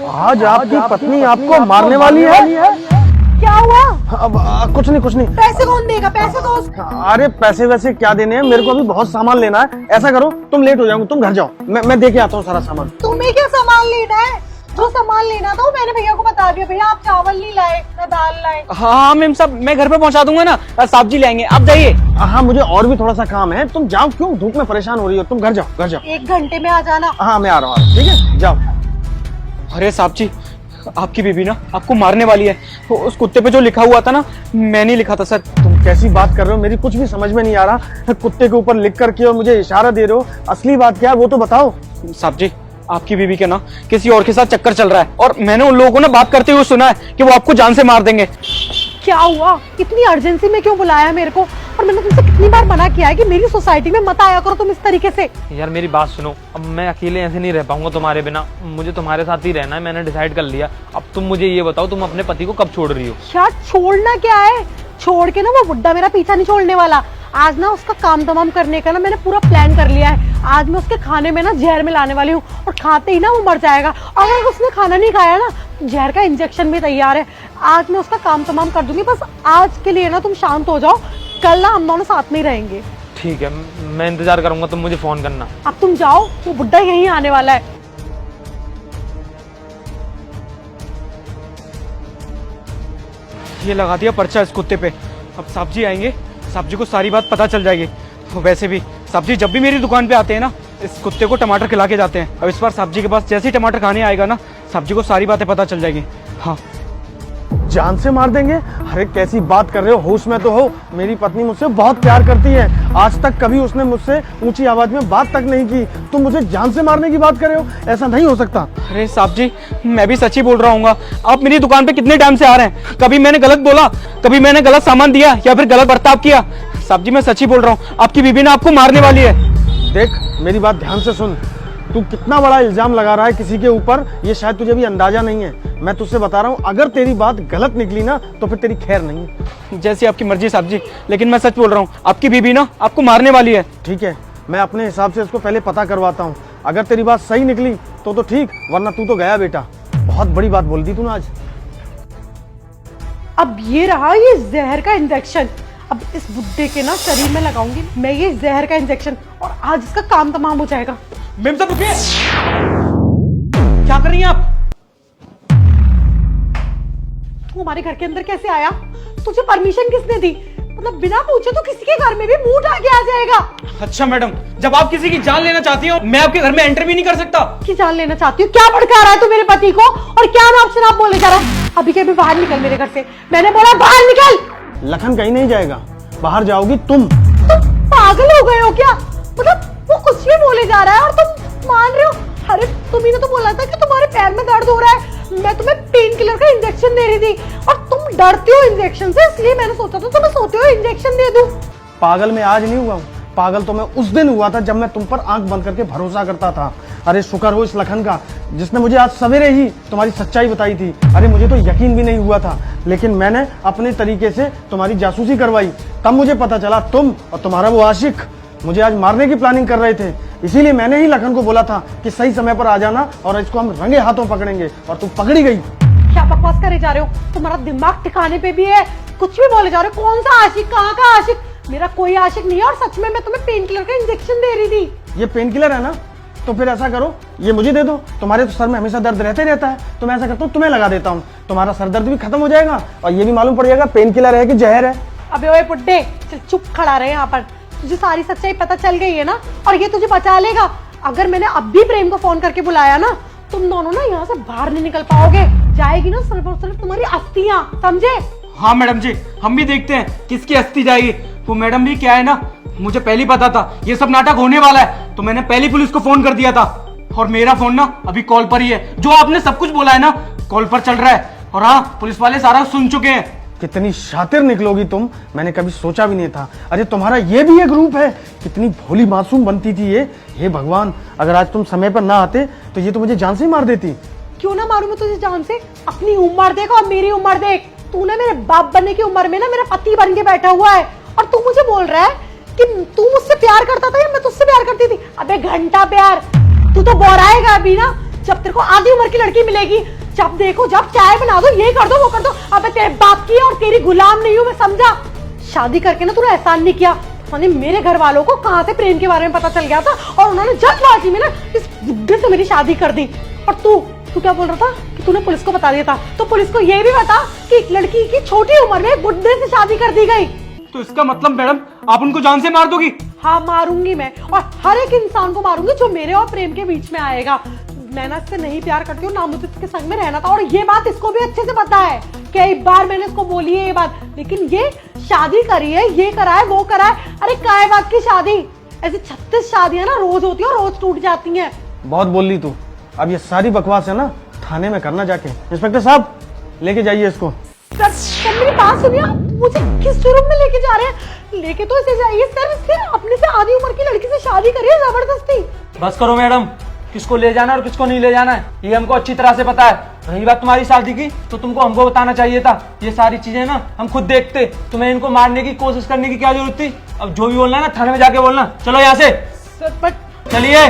आज आपकी पत्नी आपको मारने वाली है। क्या हुआ? अब कुछ नहीं। पैसे कौन देगा? पैसे दो। अरे पैसे वैसे क्या देने हैं, मेरे को अभी बहुत सामान लेना है। ऐसा करो तुम लेट हो जाओगे, तुम घर जाओ, मैं दे के आता हूँ सारा सामान। तुम्हें क्या सामान लेना है? जो सामान लेना था वो मैंने भैया को बता दिया। भैया आप चावल नहीं लाए ना दाल लाए। हाँ मेम साहब, मैं घर पे पहुंचा दूंगा ना, सब्जी लाएंगे, आप जाइए। हाँ मुझे और भी थोड़ा सा काम है, तुम जाओ, क्यों धूप में परेशान हो रही हो, तुम घर जाओ। 1 घंटे में आ जाना। हाँ मैं आ रहा हूँ, ठीक है जाओ। अरे साहब जी, आपकी बीबी ना आपको मारने वाली है। उस कुत्ते पे जो लिखा हुआ था ना, मैंने लिखा था सर। तुम कैसी बात कर रहे हो, मेरी कुछ भी समझ में नहीं आ रहा। कुत्ते के ऊपर लिख करके और मुझे इशारा दे रहे हो, असली बात क्या है वो तो बताओ। साहब जी, आपकी बीबी के ना किसी और के साथ चक्कर चल रहा है, और मैंने उन लोगों को ना बात करते हुए सुना है कि वो आपको जान से मार देंगे। क्या हुआ? इतनी अर्जेंसी में क्यों बुलाया मेरे को? और मैंने तुमसे कितनी बार मना किया है कि मेरी सोसाइटी में मत आया करो तुम इस तरीके से। यार मेरी बात सुनो, अब मैं अकेले ऐसे नहीं रह पाऊंगा तुम्हारे बिना, मुझे तुम्हारे साथ ही रहना है, मैंने डिसाइड कर लिया। अब तुम मुझे ये बताओ, तुम अपने पति को कब छोड़ रही हो? यार छोड़ना क्या है, छोड़ के ना वो बुड्ढा मेरा पीछा नहीं छोड़ने वाला। आज ना उसका काम तमाम करने का ना मैंने पूरा प्लान कर लिया है। आज मैं उसके खाने में ना जहर मिलाने वाली हूँ, और खाते ही ना वो मर जाएगा। अगर उसने खाना नहीं खाया ना, जहर का इंजेक्शन भी तैयार है। आज मैं उसका काम तमाम कर दूंगी। बस आज के लिए ना तुम शांत हो जाओ, कल ना हम दोनों साथ में ही रहेंगे। ठीक है, मैं इंतजार करूंगा, तुम मुझे फोन करना। अब तुम जाओ, वो बुड्ढा यहीं आने वाला है। ये लगा दिया पर्चा इस कुत्ते पे। अब साहब जी आएंगे, साहब जी को सारी बात पता चल जाएगी। वैसे भी साहब जी जब भी मेरी दुकान पे आते हैं ना, इस कुत्ते को टमाटर खिला के जाते हैं। अब इस बार साहब जी के पास जैसे ही टमाटर खाने आएगा ना, साहब जी को सारी बातें पता चल जाएगी। हाँ जान से मार देंगे? अरे कैसी बात कर रहे हो, होश में तो हो। मेरी पत्नी मुझसे बहुत प्यार करती है, आज तक कभी उसने मुझसे ऊंची आवाज में बात तक नहीं की। तुम मुझे जान से मारने की बात कर रहे हो? ऐसा नहीं हो सकता। अरे साहब जी, मैं भी सच ही बोल रहा हूँ। आप मेरी दुकान पे कितने टाइम से आ रहे हैं, कभी मैंने गलत बोला, कभी मैंने गलत सामान दिया या फिर गलत बर्ताव किया? साहब जी मैं सच ही बोल रहा हूँ, आपकी बीबी ने आपको मारने वाली है। देख मेरी बात ध्यान से सुन, तू कितना बड़ा इल्जाम लगा रहा है किसी के ऊपर, ये शायद तुझे भी अंदाजा नहीं है। मैं तुझसे बता रहा हूँ, अगर तेरी बात गलत निकली ना तो फिर तेरी खैर नहीं है। जैसी आपकी मर्जी साहब जी, लेकिन मैं सच बोल रहा हूँ, आपकी बीबी ना आपको मारने वाली है। ठीक है, मैं अपने हिसाब से इसको पहले पता करवाता हूँ। अगर तेरी बात सही निकली तो ठीक, वरना तू तो गया बेटा। बहुत बड़ी बात बोल दी तूने आज। अब ये रहा ये जहर का इंजेक्शन, अब इस बुड्ढे के ना शरीर में लगाऊंगी मैं ये जहर का इंजेक्शन, और आज इसका काम तमाम हो जाएगा। मेम साहब रुकिए, क्या कर रही हैं आप? तू हमारे घर के अंदर कैसे आया? तुझे परमिशन किसने दी? मतलब बिना पूछे तो किसी के घर में भी मुंह उठा के आ जाएगा। अच्छा मैडम, जब आप किसी की जान लेना चाहती हो, मैं आपके घर में एंटर भी नहीं कर सकता? की जान लेना चाहती हूँ? क्या भड़का रहा है तू मेरे पति को, और क्या नाम शराब बोले जा रहा है? अभी के अभी बाहर निकल मेरे घर से, मैंने बोला बाहर निकल। लखन कहीं नहीं जाएगा, बाहर जाओगी तुम। पागल हो गए हो क्या? मतलब वो कुछ भी बोले जा रहा है और तुम मान रहे हो? अरे तुम्ही ने तो बोला था कि तुम्हारे पैर में दर्द हो रहा है, मैं तुम्हें पेन किलर का इंजेक्शन दे रही थी, और तुम डरते हो इंजेक्शन से, इसलिए मैंने सोचा था तुम्हें सोते हो इंजेक्शन दे दूं। पागल मैं आज नहीं हुआ हूँ, पागल तो मैं उस दिन हुआ था जब मैं तुम पर आंख बंद करके भरोसा करता था। अरे शुक्र हो इस लखन का, जिसने मुझे आज सवेरे ही तुम्हारी सच्चाई बताई थी। अरे मुझे तो यकीन भी नहीं हुआ था, लेकिन मैंने अपने तरीके से तुम्हारी जासूसी करवाई, तब मुझे पता चला तुम और तुम्हारा वो आशिक मुझे आज मारने की प्लानिंग कर रहे थे। इसीलिए मैंने ही लखन को बोला था कि सही समय पर आ जाना और इसको हम रंगे हाथों पकड़ेंगे, और तुम पकड़ी गई। क्या बकवास करे जा रहे हो? तुम्हारा दिमाग ठिकाने पे भी है? कुछ भी बोले जा रहे हो। कौन सा आशिक, कहाँ का आशिक? मेरा कोई आशिक नहीं है, और सच में मैं तुम्हें पेन किलर का इंजेक्शन दे रही थी। ये पेन किलर है ना, तो फिर ऐसा करो ये मुझे दे दो। तुम्हारे तो सर में हमेशा दर्द रहते रहता है, तो मैं ऐसा करता हूँ तुम्हें लगा देता हूँ, तुम्हारा सर दर्द भी खत्म हो जाएगा, और ये भी मालूम पड़ जाएगा पेन किलर है कि जहर है। अबे ओए बुड्ढे, चल चुप खड़ा रहे यहाँ पर। तुझे सारी सच्चाई पता चल गई है ना, और ये तुझे बचा लेगा। अगर मैंने अब भी प्रेम को फोन करके बुलाया ना, तुम दोनों ना यहाँ से बाहर नहीं निकल पाओगे। जाएगी ना सिर्फ और सिर्फ तुम्हारी अस्थियां, समझे? हाँ मैडम जी, हम भी देखते हैं किसकी अस्थि जाएगी। वो मैडम भी क्या है ना, मुझे पहले पता था ये सब नाटक होने वाला है, तो मैंने पहले पुलिस को फोन कर दिया था, और मेरा फोन ना अभी कॉल पर ही है। जो आपने सब कुछ बोला है ना, कॉल पर चल रहा है, और हाँ पुलिस वाले सारा सुन चुके हैं। कितनी शातिर निकलोगी तुम, मैंने कभी सोचा भी नहीं था। अरे तुम्हारा ये भी एक रूप है, कितनी भोली मासूम बनती थी ये। हे भगवान, अगर आज तुम समय पर ना आते तो ये तो मुझे जान से ही मार देती। क्यों ना मारूं मैं तुझे जान से? अपनी उम्र देख और मेरी उम्र देख। तूने मेरे बाप बनने की उम्र में ना मेरा पति बन के बैठा हुआ है, और तू मुझे बोल रहा है कि तू मुझसे प्यार करता था या मैं तुझसे प्यार करती थी? अबे घंटा प्यार, तू तो बोराएगा अभी ना। जब तेरे को आधी उम्र की लड़की मिलेगी, जब देखो जब चाय बना दो, ये कर दो वो कर दो। अबे तेरे बाप की और तेरी गुलाम नहीं हूं मैं, समझा? शादी करके ना तूने एहसान नहीं किया। मैंने मेरे घर वालों को कहां से प्रेम के बारे में पता चल गया था और उन्होंने जल्दबाजी में ना इस बुड्ढे से मेरी शादी कर दी। और तू क्या बोल रहा था कि तूने पुलिस को बता दिया था? तो पुलिस को ये भी बता कि एक लड़की की छोटी उम्र में बुड्ढे से शादी कर दी गई। तो इसका मतलब मैडम आप उनको जान से मार दोगी? हाँ मारूंगी मैं, और हर एक इंसान को मारूंगी जो मेरे और प्रेम के बीच में आएगा। मैं ना इससे नहीं प्यार करती हूँ, ना मुझे इसके संग में रहना था, और ये बात इसको भी अच्छे से पता है। कई बार मैंने इसको बोली है ये बात, लेकिन ये शादी करी है, ये करा है, वो करा है। अरे काय बात की शादी? ऐसी 36 शादियां ना रोज होती है और रोज टूट जाती हैं। बहुत बोल ली तू, अब ये सारी बकवास है ना थाने में करना जाके। इंस्पेक्टर साहब लेके जाइए इसको। सर मेरी बात सुनिए, मुझे किस जुर्म में लेके जा रहे हैं? लेके तो इसे जाइए सर, इसने अपने से आधी उम्र की लड़की से शादी करी है जबरदस्ती। बस करो मैडम, किसको ले जाना और किसको नहीं ले जाना है ये हमको अच्छी तरह से पता है। रही बात तुम्हारी शादी की, तो तुमको हमको बताना चाहिए था। ये सारी चीजें ना हम खुद देखते, तुम्हें इनको मारने की कोशिश करने की क्या जरूरत थी? अब जो भी बोलना है ना थाने में जाके बोलना। चलो यहाँ से सर बट चलिए।